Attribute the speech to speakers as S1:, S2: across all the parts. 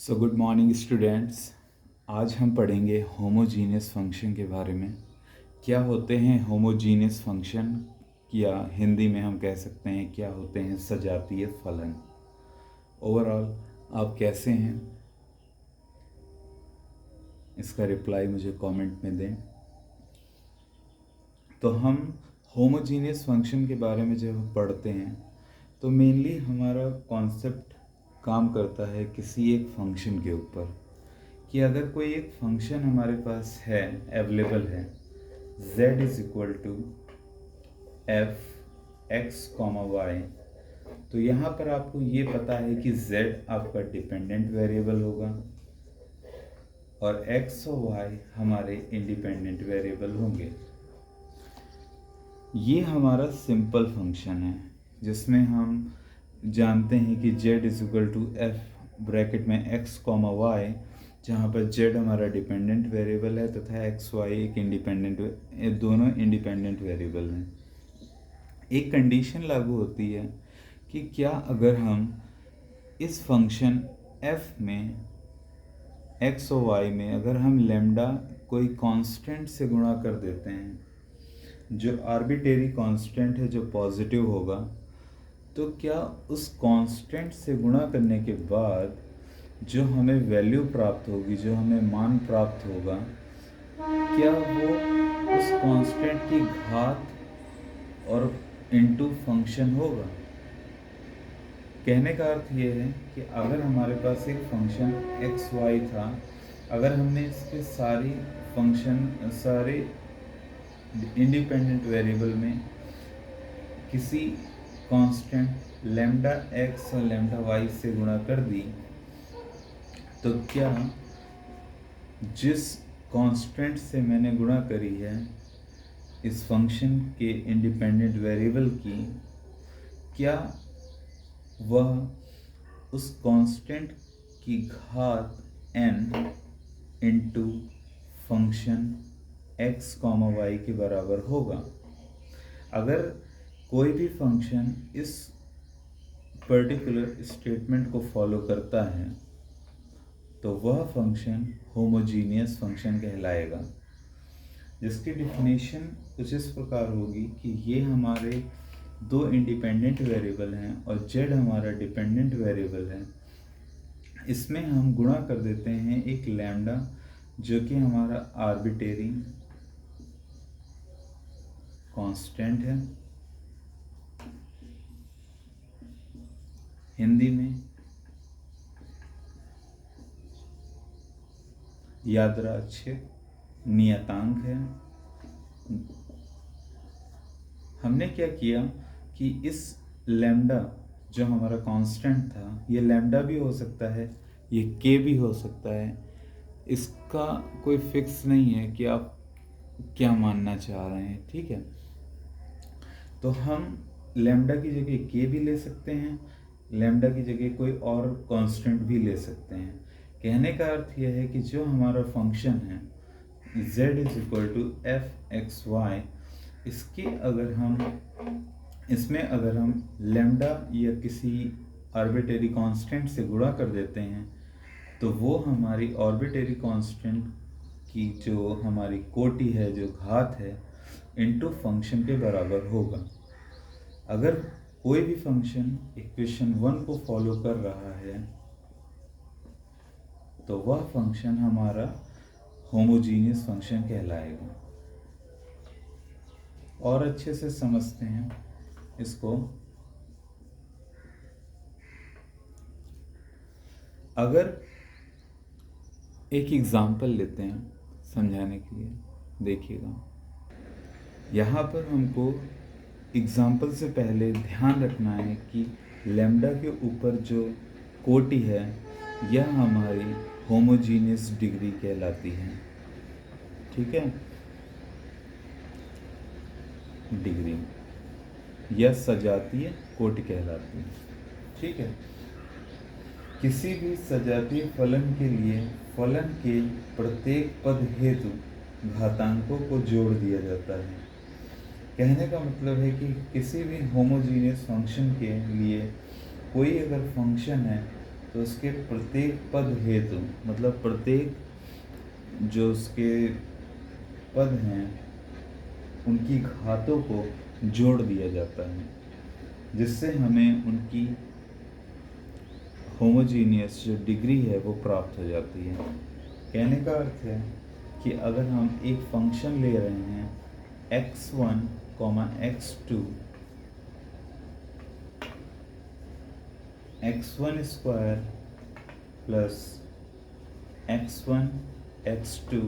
S1: So good morning students. आज हम पढ़ेंगे होमोजीनियस फंक्शन के बारे में। क्या होते हैं होमोजीनियस फंक्शन, या हिंदी में हम कह सकते हैं क्या होते हैं सजातीय फलन। ओवरऑल आप कैसे हैं, इसका रिप्लाई मुझे कमेंट में दें। तो हम होमोजीनियस फंक्शन के बारे में जब पढ़ते हैं तो मेनली हमारा कॉन्सेप्ट काम करता है किसी एक फंक्शन के ऊपर, कि अगर कोई एक फंक्शन हमारे पास है, अवेलेबल है, z is equal to f x comma y, तो यहाँ पर आपको ये पता है कि z आपका डिपेंडेंट वेरिएबल होगा और x और y हमारे इंडिपेंडेंट वेरिएबल होंगे। ये हमारा सिंपल फंक्शन है जिसमें हम जानते हैं कि z is equal to f bracket में x कॉमा वाई, जहाँ पर z हमारा डिपेंडेंट वेरिएबल है तथा x y एक दोनों इंडिपेंडेंट वेरिएबल हैं। एक कंडीशन लागू होती है कि क्या अगर हम इस फंक्शन f में x और y में अगर हम लेम्डा कोई कांस्टेंट से गुणा कर देते हैं, जो आर्बिट्रेरी कांस्टेंट है जो पॉजिटिव होगा, तो क्या उस कांस्टेंट से गुणा करने के बाद जो हमें वैल्यू प्राप्त होगी, जो हमें मान प्राप्त होगा, क्या वो उस कांस्टेंट की घात और इनटू फंक्शन होगा। कहने का अर्थ ये है कि अगर हमारे पास एक फंक्शन एक्स वाई था, अगर हमने इसके सारे इंडिपेंडेंट वेरिएबल में किसी कांस्टेंट लैम्डा एक्स और लैम्डा वाई से गुणा कर दी, तो क्या जिस कांस्टेंट से मैंने गुणा करी है इस फंक्शन के इंडिपेंडेंट वेरिएबल की, क्या वह उस कांस्टेंट की घात n into function x comma y के बराबर होगा। अगर कोई भी फंक्शन इस पर्टिकुलर स्टेटमेंट को फॉलो करता है तो वह फंक्शन होमोजीनियस फंक्शन कहलाएगा, जिसकी डिफिनेशन कुछ इस प्रकार होगी कि ये हमारे दो इंडिपेंडेंट वेरिएबल हैं और z हमारा डिपेंडेंट वेरिएबल है। इसमें हम गुणा कर देते हैं एक लैम्डा जो कि हमारा आर्बिट्रेरी कांस्टेंट है, हिंदी में यादृच्छिक नियतांक है। हमने क्या किया कि इस लैम्डा जो हमारा कांस्टेंट था, ये लैम्डा भी हो सकता है, ये के भी हो सकता है, इसका कोई फिक्स नहीं है कि आप क्या मानना चाह रहे हैं, ठीक है। तो हम लैम्डा की जगह के भी ले सकते हैं, लैम्डा की जगह कोई और कांस्टेंट भी ले सकते हैं। कहने का अर्थ यह है कि जो हमारा फंक्शन है z is equal to f x y, इसमें अगर हम लैम्डा या किसी आर्बिट्रेरी कांस्टेंट से गुणा कर देते हैं तो वो हमारी आर्बिट्रेरी कांस्टेंट की जो हमारी कोटि है, जो घात है, इनटू फंक्शन के बराबर होगा। अगर कोई भी फंक्शन इक्वेशन 1 को फॉलो कर रहा है तो वह फंक्शन हमारा होमोजीनियस फंक्शन कहलाएगा। और अच्छे से समझते हैं इसको। अगर एक एग्जाम्पल लेते हैं समझाने के लिए, देखिएगा यहाँ पर हमको एग्जाम्पल से पहले ध्यान रखना है कि लैम्डा के ऊपर जो कोटि है यह हमारी होमोजीनियस डिग्री कहलाती है, ठीक है। डिग्री यह सजातीय कोटि कहलाती है, ठीक है। किसी भी सजातीय फलन के लिए फलन के प्रत्येक पद हेतु घातांकों को जोड़ दिया जाता है। कहने का मतलब है कि किसी भी होमोजीनियस फंक्शन के लिए कोई अगर फंक्शन है तो उसके प्रत्येक पद हेतु मतलब प्रत्येक जो उसके पद हैं उनकी घातों को जोड़ दिया जाता है, जिससे हमें उनकी होमोजीनियस जो डिग्री है वो प्राप्त हो जाती है। कहने का अर्थ है कि अगर हम एक फंक्शन ले रहे हैं x1, x2, x1 square plus x1 x2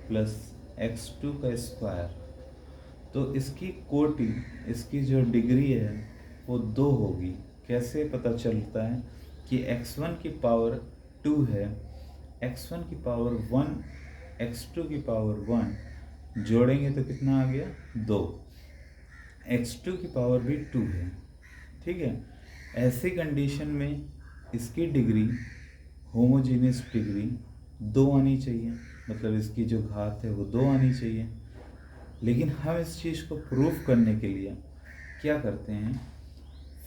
S1: plus x2 का स्क्वायर, तो इसकी कोटि, इसकी जो डिग्री है वो 2 होगी। कैसे पता चलता है कि x1 की पावर 2 है, x1 की पावर 1, x2 की पावर 1 जोड़ेंगे तो कितना आ गया 2, x2 की पावर भी 2 है। ठीक है, ऐसी कंडीशन में इसकी डिग्री, होमोजीनियस डिग्री 2 आनी चाहिए, मतलब इसकी जो घात है वो 2 आनी चाहिए। लेकिन हम इस चीज़ को प्रूफ करने के लिए क्या करते हैं,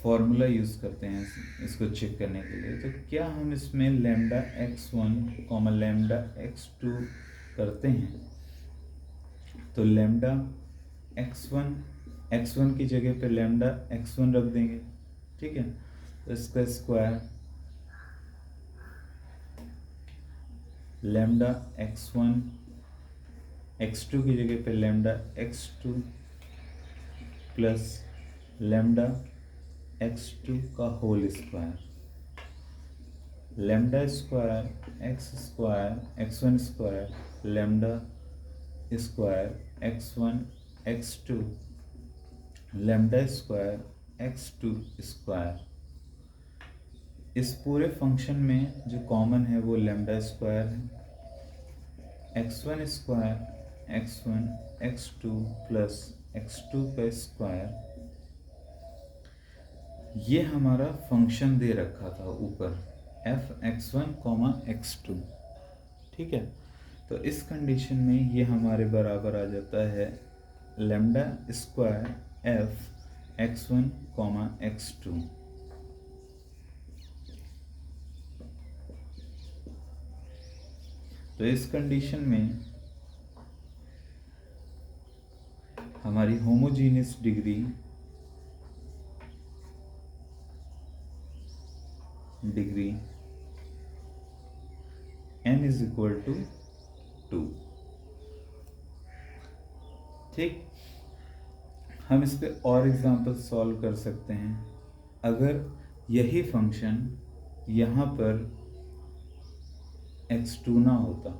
S1: फॉर्मूला यूज़ करते हैं इसको चेक करने के लिए। तो क्या हम इसमें लैम्डा x1 लैम्डा x2 करते हैं, तो लैम्डा x1 की जगह पे लैम्डा x1 रख देंगे। ठीक है, तो इसका स्क्वायर लैम्डा x1, x2 की जगह पे lambda x2 plus lambda x2 का whole square, lambda square x1 square lambda square x1 x2 lambda square x2 square. इस पूरे फंक्शन में जो कॉमन है वो लैम्डा स्क्वायर है, x1 square x1 x2 plus x2 का स्क्वायर। ये हमारा फंक्शन दे रखा था ऊपर f(x1, x2). ठीक है, तो इस कंडीशन में ये हमारे बराबर आ जाता है लैम्डा स्क्वायर f(x1, x2)। तो इस कंडीशन में हमारी homogeneous degree n is equal to 2। ठीक, हम इस पे और एग्जांपल सॉल्व कर सकते हैं। अगर यही फंक्शन यहाँ पर x2 ना होता,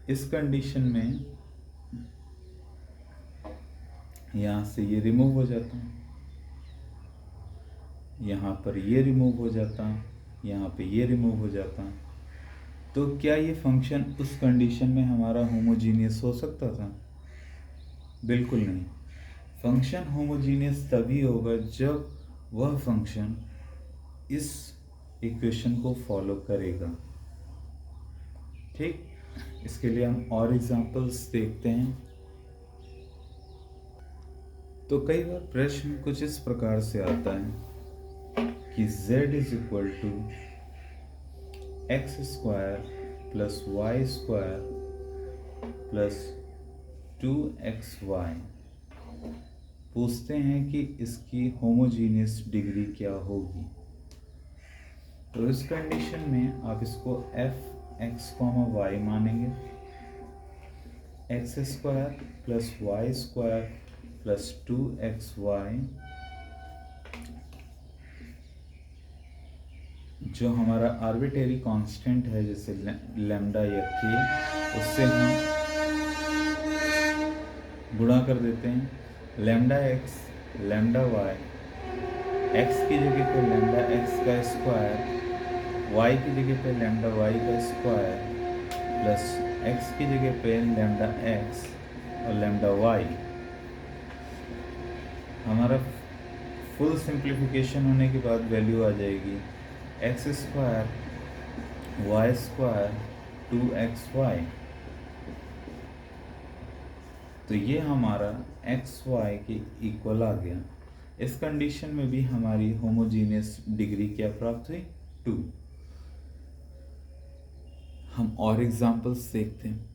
S1: इस कंडीशन में यहाँ से ये रिमूव हो जाता, यहाँ पर ये रिमूव हो जाता, यहाँ पे ये रिमूव हो जाता, तो क्या ये फंक्शन उस कंडीशन में हमारा होमोजीनियस हो सकता था? बिल्कुल नहीं। फंक्शन होमोजीनियस तभी होगा जब वह फंक्शन इस इक्वेशन को फॉलो करेगा। ठीक, इसके लिए हम और एग्जांपल्स देखते हैं। तो कई बार प्रश्न कुछ इस प्रकार से आता है कि z is equal to x square plus y square plus 2xy। पूछते हैं कि इसकी होमोजीनियस डिग्री क्या होगी। तो इस कंडीशन में आप इसको f(x, y) मानेंगे, x square plus y square plus 2xy, जो हमारा आर्बिट्रेरी कांस्टेंट है जैसे लैम्डा या k, उससे हम गुणा कर देते हैं। Lambda x lambda y, x की जगह पे लैम्डा x का स्क्वायर, y की जगह पे लैम्डा y का स्क्वायर प्लस x की जगह पे लैम्डा x और लैम्डा y। हमारा फुल सिंप्लीफिकेशन होने के बाद वैल्यू आ जाएगी x square Y square 2xy। तो ये हमारा xy के इक्वल आ गया। इस कंडीशन में भी हमारी होमोजीनियस डिग्री क्या प्राप्त हुई? 2। हम और एग्जांपल्स देखते हैं।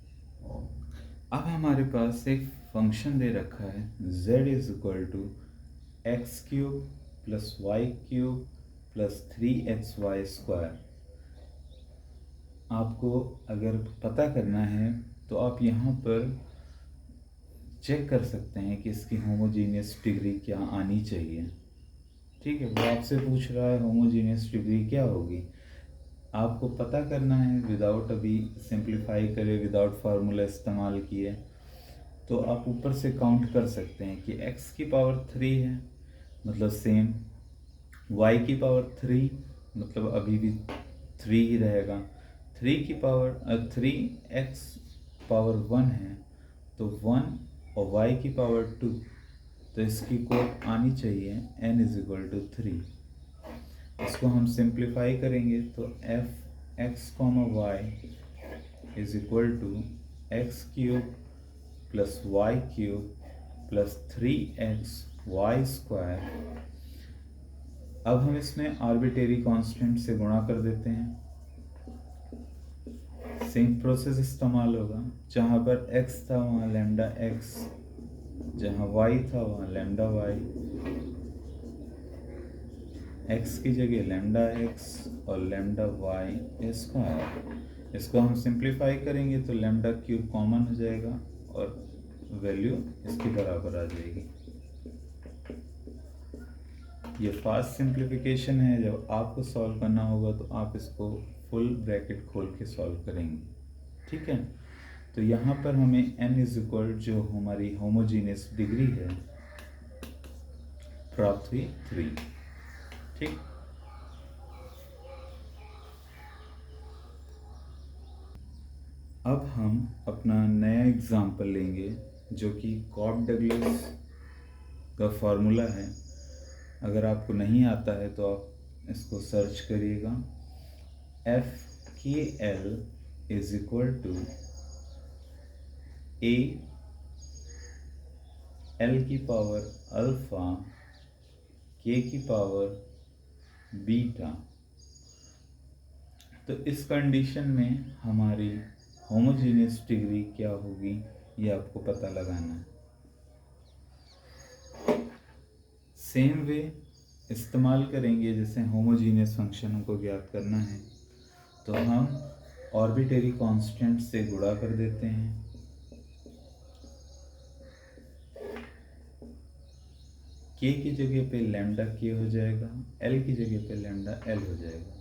S1: अब हमारे पास एक फंक्शन दे रखा है z is equal to x cube plus y cube plus 3xy square. आपको अगर पता करना है तो आप यहाँ पर चेक कर सकते हैं कि इसकी होमोजीनियस डिग्री क्या आनी चाहिए। ठीक है, वो आपसे पूछ रहा है होमोजीनियस डिग्री क्या होगी। आपको पता करना है विदाउट अभी सिंप्लीफाई करे, विदाउट फार्मूला इस्तेमाल किए। तो आप ऊपर से काउंट कर सकते हैं कि x की पावर 3 है, मतलब सेम। y की पावर 3 मतलब अभी भी 3 ही रहेगा। 3 की पावर 3x पावर 1 है तो 1, और y की पावर 2, तो इसकी कोड आनी चाहिए n इज इक्वल टू 3। इसको हम सिंप्लीफाई करेंगे तो f x comma y is equal to x cube plus y cube plus 3x y square. अब हम इसमें आर्बिट्रेरी कांस्टेंट से गुणा कर देते हैं। सेम प्रोसेस इस्तेमाल होगा, जहाँ पर x था वहाँ लैम्डा x, जहाँ y था वहाँ लैम्डा y, x की जगह लैम्डा x और लैम्डा y स्क्वायर। इसको हम सिंप्लीफाई करेंगे तो लैम्डा क्यूब कॉमन हो जाएगा और वैल्यू इसके बराबर आ जाएगी। ये फास्ट सिंप्लीफिकेशन है। जब आपको सॉल्व करना होगा तो आप इसको फुल ब्रैकेट खोल के सॉल्व करेंगे। ठीक है, तो यहाँ पर हमें n इज इक्वल जो हमारी होमोजीनियस डिग्री है प्राप्त हुई 3। ठीक, अब हम अपना नया एग्जाम्पल लेंगे जो कि कॉट डगलस का फॉर्मूला है। अगर आपको नहीं आता है तो आप इसको सर्च करिएगा। FKL is equal to A L की पावर अल्फा K की पावर बीटा। तो इस कंडीशन में हमारी होमोजीनियस डिग्री क्या होगी ये आपको पता लगाना है। सेम वे इस्तेमाल करेंगे जैसे होमोजीनियस फंक्शनों को ज्ञात करना है तो हम आर्बिट्रेरी कांस्टेंट से गुणा कर देते हैं। k की जगह पे लैम्डा k हो जाएगा, l की जगह पे लैम्डा l हो जाएगा।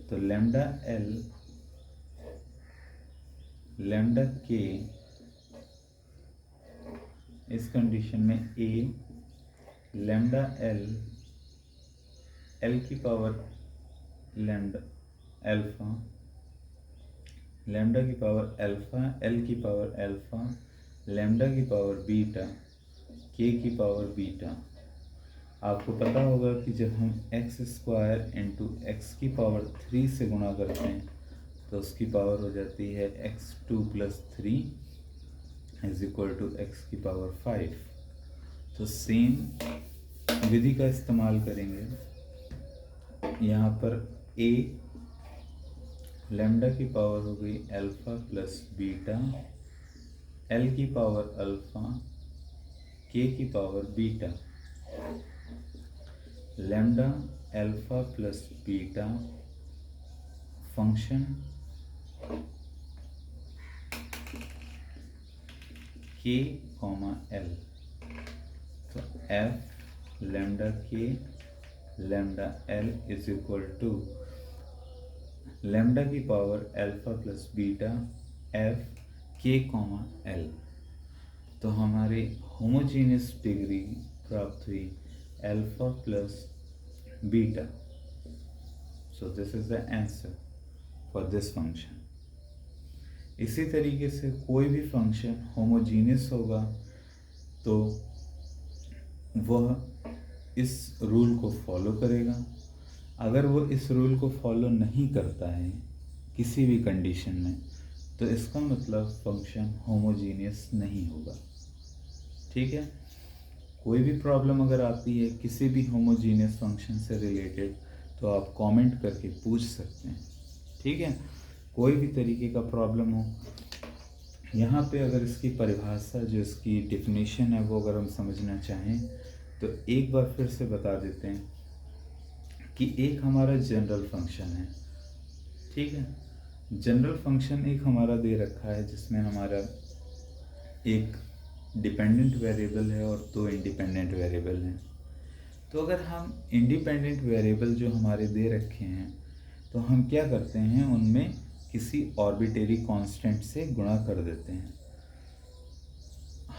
S1: तो लैम्डा l लैम्डा k इस कंडीशन में a लैम्डा l l की पावर लैम्डा अल्फा, लैम्डा की पावर अल्फा, l की पावर अल्फा, लैम्डा की पावर बीटा, k की पावर बीटा। आपको पता होगा कि जब हम एक्स स्क्वायर इंटू एक्स की पावर 3 से गुणा करते हैं तो उसकी पावर हो जाती है x2 प्लस 3 इज इक्वल टू एक्स की पावर 5। तो सेम विधि का इस्तेमाल करेंगे। यहाँ पर a लैम्डा की पावर हो गई अल्फा प्लस बीटा, l की पावर अल्फा, k की power beta. Lambda alpha plus beta function k comma l। तो f lambda k lambda l is equal to lambda की power alpha plus beta f k comma l। तो हमारी homogeneous degree प्राप्त हुई alpha plus beta. So this is the answer for this function. इसी तरीके से कोई भी फंक्शन होमोजीनियस होगा तो वह इस रूल को फॉलो करेगा। अगर वो इस रूल को फॉलो नहीं करता है किसी भी कंडीशन में तो इसका मतलब फंक्शन होमोजीनियस नहीं होगा। ठीक है, कोई भी प्रॉब्लम अगर आती है किसी भी होमोजीनियस फंक्शन से रिलेटेड तो आप कमेंट करके पूछ सकते हैं, ठीक है। कोई भी तरीके का प्रॉब्लम हो, यहाँ पे अगर इसकी परिभाषा जो इसकी डेफिनेशन है वो अगर हम समझना चाहें तो एक बार फिर से बता देते हैं कि एक हमारा जनरल फंक्शन है, ठीक है। जनरल फंक्शन एक हमारा दे रखा है जिसमें हमारा एक डिपेंडेंट वेरिएबल है और दो इंडिपेंडेंट वेरिएबल हैं। तो अगर हम इंडिपेंडेंट वेरिएबल जो हमारे दे रखे हैं तो हम क्या करते हैं, उनमें किसी ऑर्बिटरी कांस्टेंट से गुणा कर देते हैं।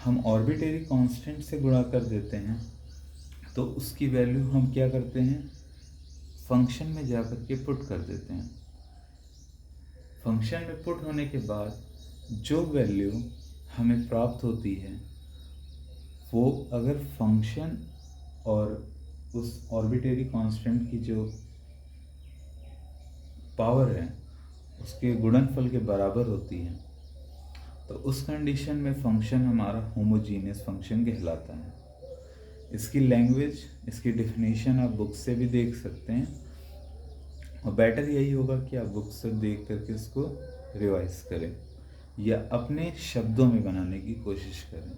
S1: हम ऑर्बिटरी कांस्टेंट से गुणा कर देते हैं तो उसकी वैल्यू हम क्या करते हैं, फंक्शन में जाकर के पुट कर देते हैं। फंक्शन में पुट होने के बाद जो वैल्यू हमें प्राप्त होती है वो अगर फंक्शन और उस ऑर्बिटरी कांस्टेंट की जो पावर है उसके गुणनफल के बराबर होती है तो उस कंडीशन में फंक्शन हमारा होमोजीनियस फंक्शन कहलाता है। इसकी लैंग्वेज, इसकी डेफिनेशन आप बुक से भी देख सकते हैं और बेटर यही होगा कि आप बुक से देख करके इसको रिवाइज करें या अपने शब्दों में बनाने की कोशिश करें,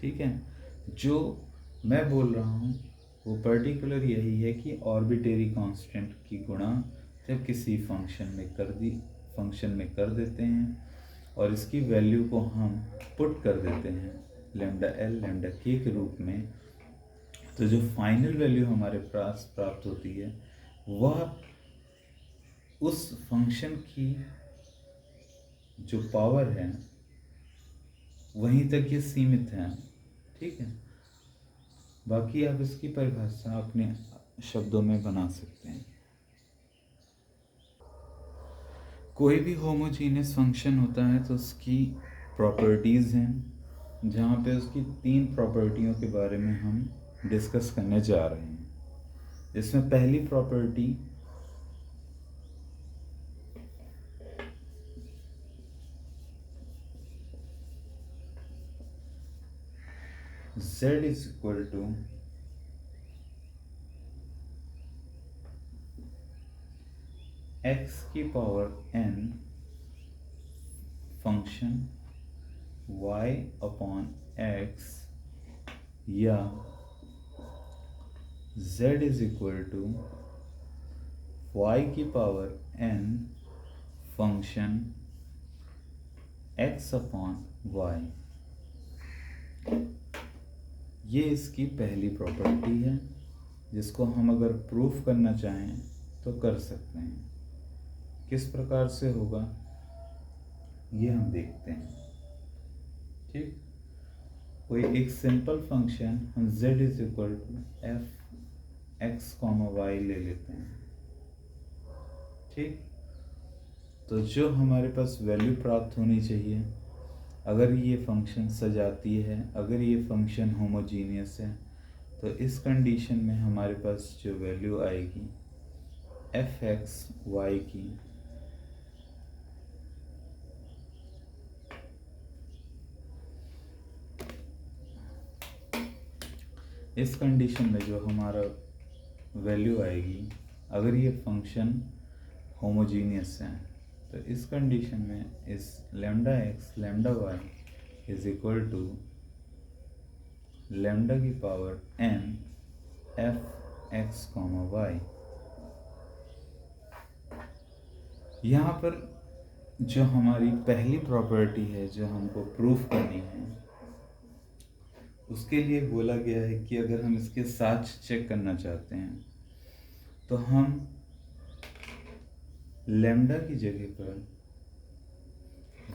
S1: ठीक है। जो मैं बोल रहा हूँ वो पर्टिकुलर यही है कि ऑर्बिटरी कांस्टेंट की गुणा जब किसी फंक्शन में कर देते हैं और इसकी वैल्यू को हम पुट कर देते हैं लैम्डा एल लैम्डा के रूप में, तो जो फाइनल वैल्यू हमारे पास प्राप्त होती है वह उस फंक्शन की जो पावर है वहीं तक ये सीमित है, ठीक है। बाकी आप इसकी परिभाषा अपने शब्दों में बना सकते हैं। कोई भी होमोजीनियस फंक्शन होता है तो उसकी प्रॉपर्टीज़ हैं, जहाँ पे उसकी 3 प्रॉपर्टियों के बारे में हम डिस्कस करने जा रहे हैं। इसमें पहली property z is equal to x की power n function y upon x या z is equal to y की power n function x upon y, ये इसकी पहली प्रॉपर्टी है जिसको हम अगर प्रूफ करना चाहें तो कर सकते हैं। किस प्रकार से होगा ये हम देखते हैं, ठीक। कोई एक सिंपल फंक्शन हम z is equal to f x comma y ले लेते हैं, ठीक। तो जो हमारे पास वैल्यू प्राप्त होनी चाहिए, अगर ये फंक्शन सजाती है, अगर ये फंक्शन होमोजीनियस है तो इस कंडीशन में हमारे पास जो वैल्यू आएगी एफ एक्स वाई की इस कंडीशन में जो हमारा वैल्यू आएगी, अगर ये फंक्शन होमोजीनियस है तो इस कंडीशन में इस lambda X lambda Y is equal to lambda की power n F x comma Y. यहाँ पर जो हमारी पहली प्रॉपर्टी है जो हमको प्रूफ करनी है उसके लिए बोला गया है कि अगर हम इसके साथ चेक करना चाहते हैं तो हम लैम्डा की जगह पर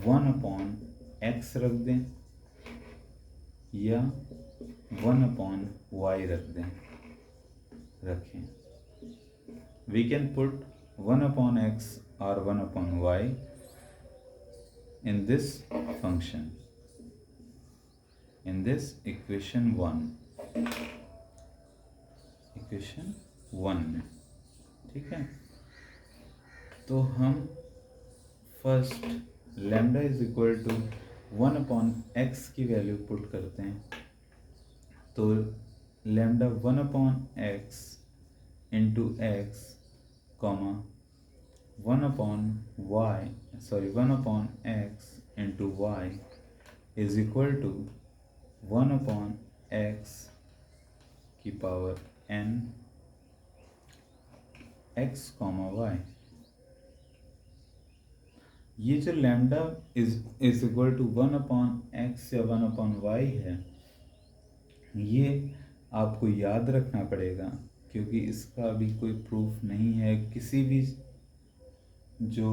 S1: 1 अपॉन एक्स रख दें या 1 अपॉन वाई रखें। We can put 1 upon x और 1 upon y in this function, in this equation 1 में, ठीक है। तो हम first lambda is equal to 1 upon x की वैल्यू पुट करते हैं तो lambda 1/x into x comma 1/x into y is equal to 1/x की power n x comma y. ये जो lambda is equal to 1/x या 1/y है, ये आपको याद रखना पड़ेगा, क्योंकि इसका अभी कोई प्रूफ नहीं है। किसी भी जो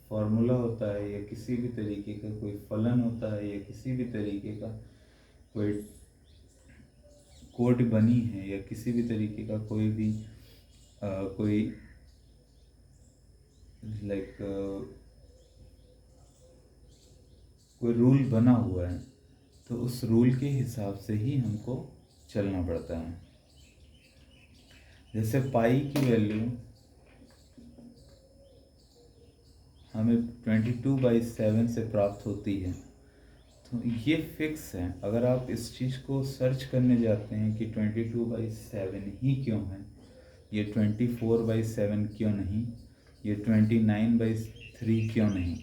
S1: फॉर्मूला होता है या किसी भी तरीके का कोई फलन होता है या किसी भी तरीके का कोई कोड बनी है या किसी भी तरीके का कोई भी कोई लाइक कोई रूल बना हुआ है, तो उस रूल के हिसाब से ही हमको चलना पड़ता है। जैसे पाई की वैल्यू हमें 22/7 से प्राप्त होती है, तो ये फिक्स है। अगर आप इस चीज़ को सर्च करने जाते हैं कि 22/7 ही क्यों है, ये 24/7 क्यों नहीं, ये 29/3 क्यों नहीं,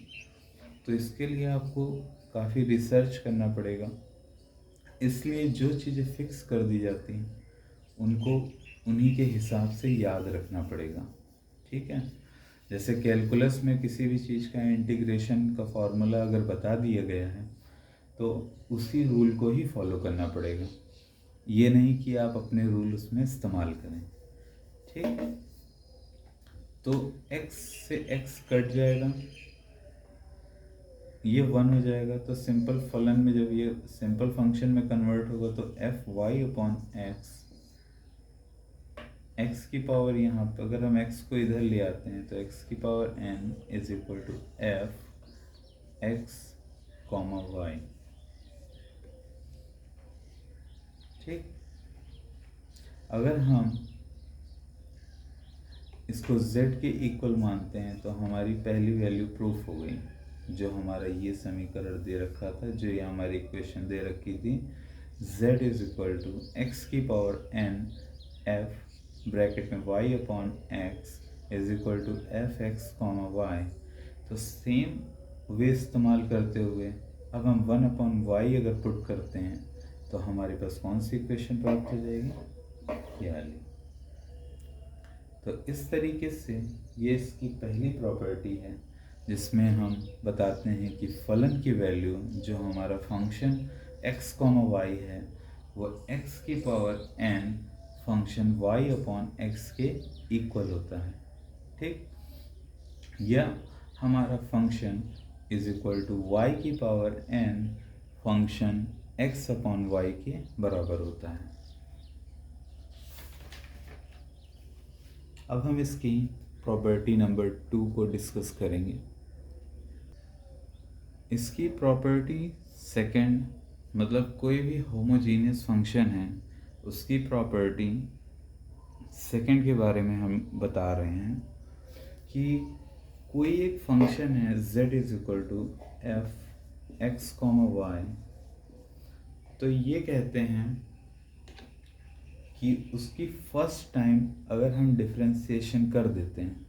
S1: तो इसके लिए आपको काफ़ी रिसर्च करना पड़ेगा। इसलिए जो चीज़ें फिक्स कर दी जाती हैं उनको उन्हीं के हिसाब से याद रखना पड़ेगा, ठीक है। जैसे कैलकुलस में किसी भी चीज़ का इंटीग्रेशन का फॉर्मूला अगर बता दिया गया है तो उसी रूल को ही फॉलो करना पड़ेगा, ये नहीं कि आप अपने रूल उसमें इस्तेमाल करें, ठीक। तो x से x कट जाएगा, ये 1 हो जाएगा। तो सिंपल फलन में जब ये सिंपल फंक्शन में कन्वर्ट होगा तो fy/x, x की पावर यहाँ पर अगर हम x को इधर ले आते हैं तो x की power n is equal to f x comma y, ठीक। अगर हम इसको z के इक्वल मानते हैं तो हमारी पहली वैल्यू प्रूफ हो गई। जो हमारा ये समीकरण दे रखा था, जो ये हमारी इक्वेशन दे रखी थी, z is equal to x की पावर n f ब्रैकेट में y/x is equal to f x comma y. तो सेम वे इस्तेमाल करते हुए अब हम 1/y अगर पुट करते हैं तो हमारे पास कौन सी इक्वेशन प्राप्त हो जाएगी, ये वाली। तो इस तरीके से ये इसकी पहली प्रॉपर्टी है, जिसमें हम बताते हैं कि फलन की वैल्यू जो हमारा फंक्शन x, y है वो x की पावर n फंक्शन y/x के इक्वल होता है, ठीक। या हमारा function is equal to y की पावर n फंक्शन x/y के बराबर होता है। अब हम इसकी प्रॉपर्टी नंबर 2 को डिस्कस करेंगे। इसकी प्रॉपर्टी सेकंड, मतलब कोई भी होमोजीनियस फंक्शन है उसकी प्रॉपर्टी सेकंड के बारे में हम बता रहे हैं कि कोई एक फंक्शन है z is equal to f x comma y, तो ये कहते हैं कि उसकी फर्स्ट टाइम अगर हम डिफरेंशिएशन कर देते हैं,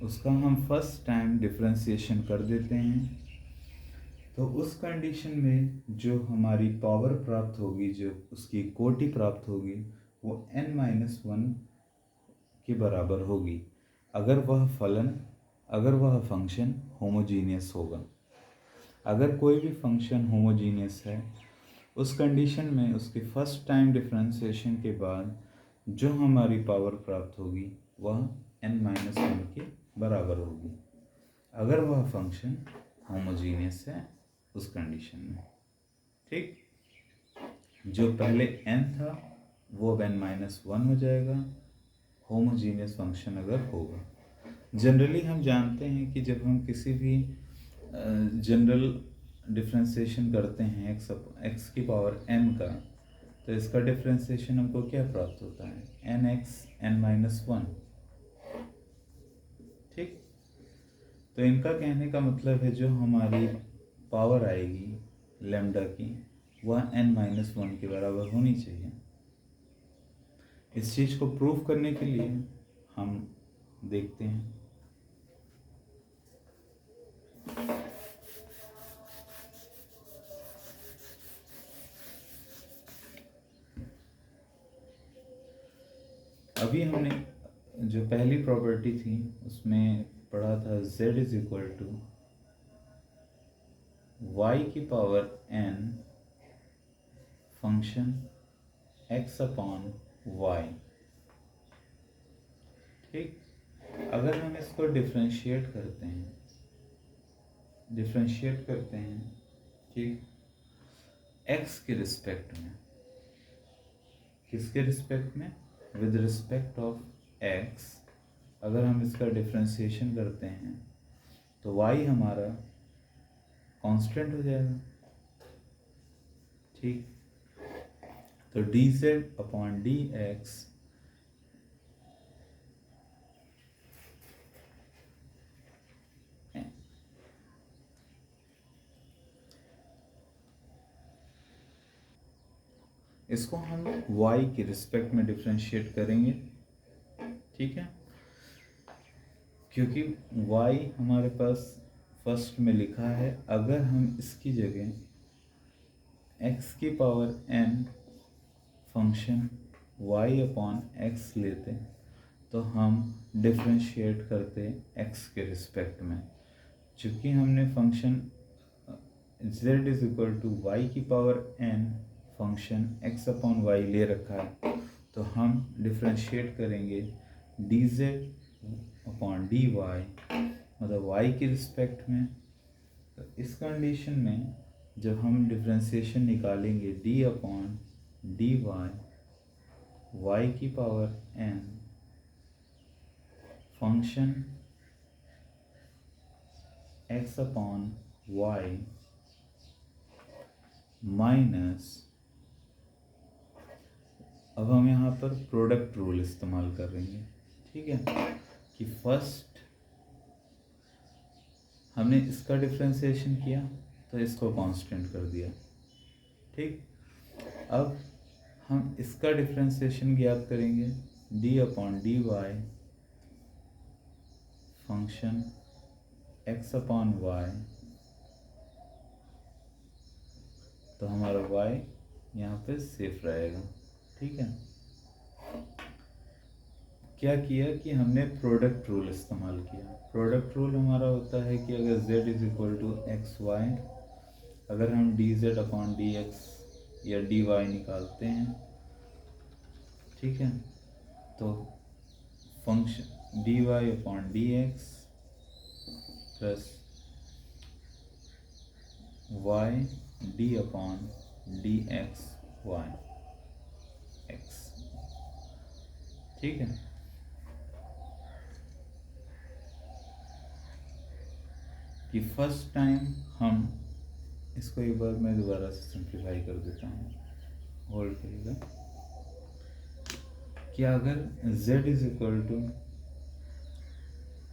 S1: उसका हम फर्स्ट टाइम डिफरेंशिएशन कर देते हैं, तो उस कंडीशन में जो हमारी पावर प्राप्त होगी, जो उसकी कोटि प्राप्त होगी, वो n-1 के बराबर होगी अगर वह फंक्शन होमोजीनियस होगा। अगर कोई भी फंक्शन होमोजीनियस है, उस कंडीशन में उसके फर्स्ट टाइम डिफरेंशिएशन के बाद जो हमारी पावर प्राप्त होगी वह n-1 के बराबर होगी, अगर वह फंक्शन होमोजीनियस है उस कंडीशन में, ठीक। जो पहले n था वो अब n-1 हो जाएगा होमोजीनियस फंक्शन अगर होगा। जनरली हम जानते हैं कि जब हम किसी भी जनरल डिफरेंशिएशन करते हैं x की पावर n का, तो इसका डिफरेंशिएशन हमको क्या प्राप्त होता है, nx n-1, ठीक। तो इनका कहने का मतलब है जो हमारी पावर आएगी लैम्डा की, वह n-1 के बराबर होनी चाहिए। इस चीज़ को प्रूव करने के लिए हम देखते हैं। अभी हमने जो पहली प्रॉपर्टी थी उसमें पढ़ा था z is equal to y की power n function x upon y। ठीक, अगर हम इसको डिफ्रेंशिएट करते हैं ठीक, x के रिस्पेक्ट में, किसके रिस्पेक्ट में, विद रिस्पेक्ट ऑफ x, अगर हम इसका डिफ्रेंशिएशन करते हैं तो y हमारा कांस्टेंट हो जाएगा। ठीक, तो dz अपॉन dx इसको हम y के रिस्पेक्ट में डिफ्रेंशिएट करेंगे। ठीक है, क्योंकि y हमारे पास फर्स्ट में लिखा है, अगर हम इसकी जगह x की power n function y upon x लेते तो हम डिफ्रेंशिएट करते x के रिस्पेक्ट में। चूँकि हमने function z is equal to y की power n function x upon y ले रखा है, तो हम डिफ्रेंशिएट करेंगे dz अपॉन dy, मतलब y के रिस्पेक्ट में। तो इस कंडीशन में जब हम डिफ्रेंशिएशन निकालेंगे d अपॉन dy y की power n function x upon y minus, अब हम यहाँ पर प्रोडक्ट रूल इस्तेमाल कर रहे हैं। ठीक है, कि फर्स्ट हमने इसका डिफ्रेंशिएशन किया तो इसको कांस्टेंट कर दिया। ठीक, अब हम इसका डिफ्रेंशिएशन ज्ञात करेंगे d upon dy function x upon y, तो हमारा y यहाँ पे सेफ रहेगा। ठीक है, क्या किया कि हमने प्रोडक्ट रूल इस्तेमाल किया। प्रोडक्ट रूल हमारा होता है कि अगर z is equal to x y, अगर हम dz अपॉन dx या dy निकालते हैं, ठीक है, तो function dy upon dx plus y d upon dx y x। ठीक है, कि फर्स्ट टाइम हम इसको एक बार मैं दोबारा से सिंप्लीफाई कर देता हूँ, होल्ड करिएगा, कि अगर z इज इक्वल टू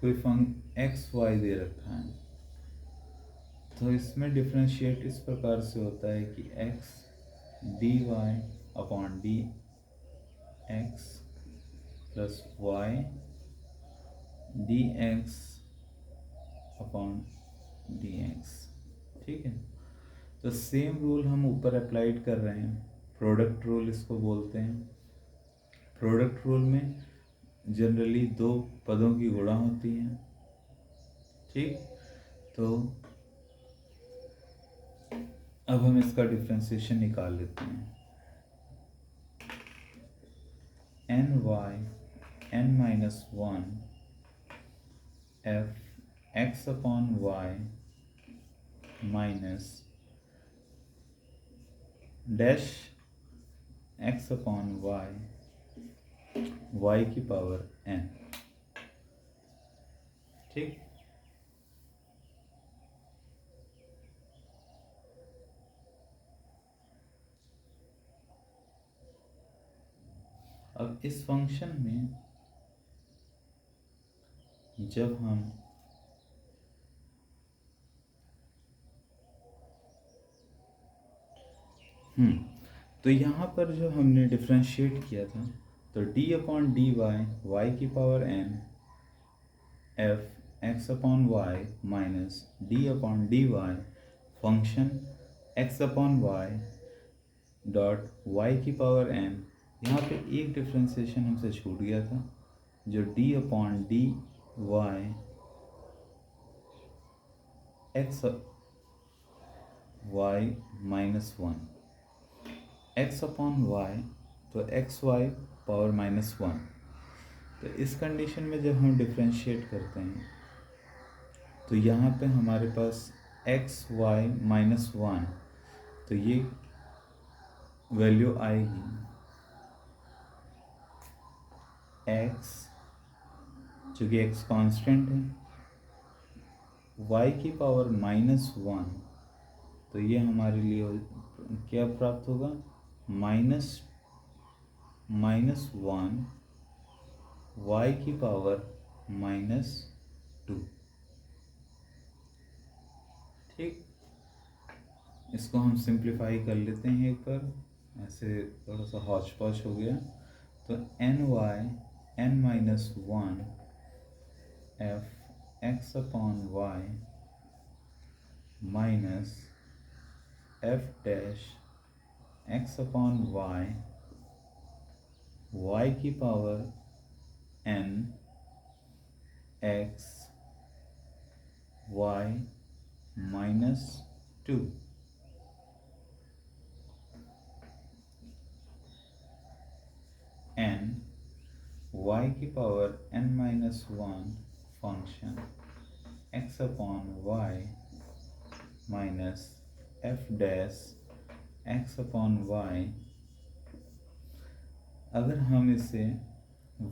S1: कोई फंक्शन एक्स वाई दे रखा है, तो इसमें डिफरेंशिएट इस प्रकार से होता है कि x dy upon d x plus y d x upon d x. ठीक है, तो सेम रूल हम ऊपर अप्लाइड कर रहे हैं, प्रोडक्ट रूल इसको बोलते हैं। प्रोडक्ट रूल में जनरली दो पदों की गुणा होती है। ठीक, तो अब हम इसका डिफ्रेंशिएशन निकाल लेते हैं। N y n minus one F x upon Y minus dash x upon y की पावर n। ठीक, अब इस फंक्शन में जब हम तो यहाँ पर जो हमने डिफ्रेंशिएट किया था, तो D upon D Y Y की power N F x upon Y minus D upon D Y function X upon Y dot Y की पावर एन। यहाँ पे एक डिफ्रेंसिएशन हमसे छूट गया था, जो D upon D Y X Y minus one X upon Y, तो X Y power minus one. तो इस कंडीशन में जब हम डिफ्रेंशिएट करते हैं तो यहाँ पे हमारे पास एक्स वाई माइनस वन, तो ये वैल्यू आएगी एक्स, चूँकि एक्स कांस्टेंट है, वाई की पावर माइनस वन, तो ये हमारे लिए क्या प्राप्त होगा, माइनस वन वाई की पावर माइनस टू। ठीक, इसको हम सिंप्लीफाई कर लेते हैं एक बार, ऐसे थोड़ा सा हौच पौच हो गया। तो N Y N minus one F x upon Y minus F dash x upon Y Y की power N X Y minus two. N Y की power N minus one function X upon Y minus F dash x upon Y. अगर हम इसे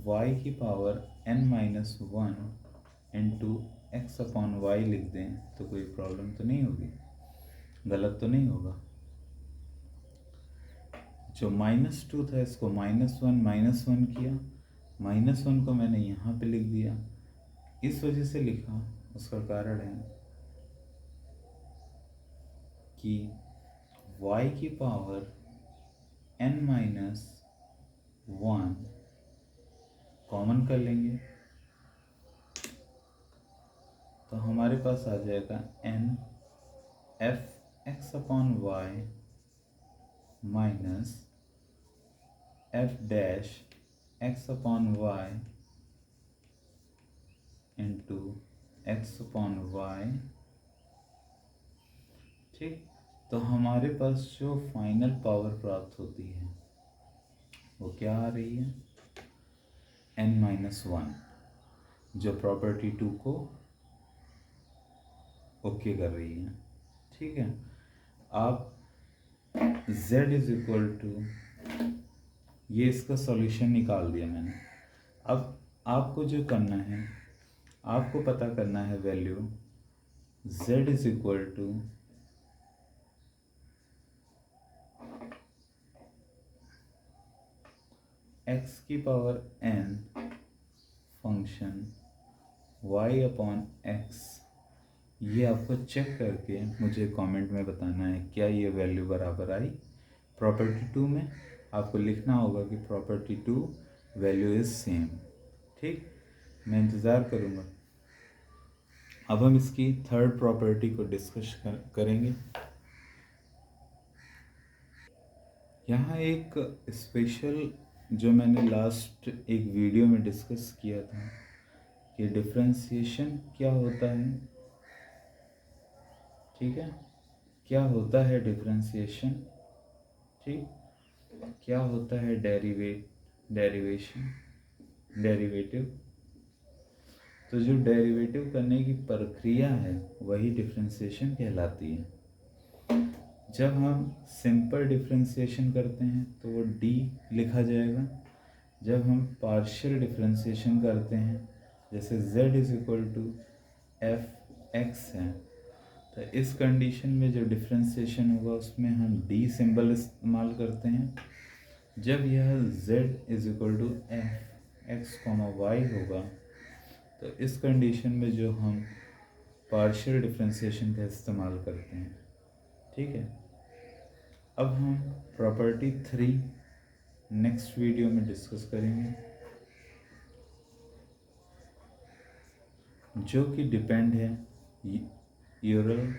S1: y की power n minus one into x upon Y लिख दें तो कोई problem तो नहीं होगी, गलत तो नहीं होगा। जो माइनस टू था इसको माइनस वन किया, माइनस वन को मैंने यहाँ पे लिख दिया, इस वजह से लिखा, उसका कारण है कि y की power n minus one common कर लेंगे तो हमारे पास आ जाएगा n F x upon Y minus F dash x upon y into x upon y. ठीक, तो हमारे पास जो फाइनल पावर प्राप्त होती है वो क्या आ रही है, n माइनस वन, जो प्रॉपर्टी टू को ओके कर रही है। ठीक है, आप z इज इक्वल टू, ये इसका सॉल्यूशन निकाल दिया मैंने। अब आपको जो करना है, आपको पता करना है value z is equal to x की power n function y upon x। ये आपको चेक करके मुझे कमेंट में बताना है क्या ये वैल्यू बराबर आई। प्रॉपर्टी टू में आपको लिखना होगा कि property two value is same. ठीक, मैं इंतज़ार करूँगा। अब हम इसकी थर्ड प्रॉपर्टी को डिस्कस करेंगे। यहाँ एक स्पेशल जो मैंने लास्ट एक वीडियो में डिस्कस किया था कि डिफरेंशिएशन क्या होता है। ठीक है, क्या होता है डिफरेंशिएशन, ठीक, क्या होता है डेरिवेटिव। तो जो डेरिवेटिव करने की प्रक्रिया है वही डिफरेंशिएशन कहलाती है। जब हम सिंपल डिफरेंशिएशन करते हैं तो वो डी लिखा जाएगा। जब हम पार्शियल डिफरेंशिएशन करते हैं, जैसे z is equal to f x है, तो इस कंडीशन में जो डिफरेंशिएशन होगा उसमें हम डी सिंबल इस्तेमाल करते हैं। जब यह z is equal to f x comma y होगा तो इस कंडीशन में जो हम पार्शियल डिफरेंशिएशन का इस्तेमाल करते हैं। ठीक है, अब हम प्रॉपर्टी 3 नेक्स्ट वीडियो में डिस्कस करेंगे, जो कि डिपेंड है यूलर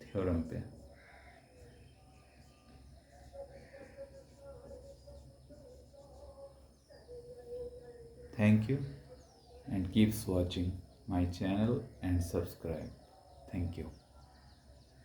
S1: थ्योरम पे। Thank you and keeps watching my channel and subscribe. Thank you.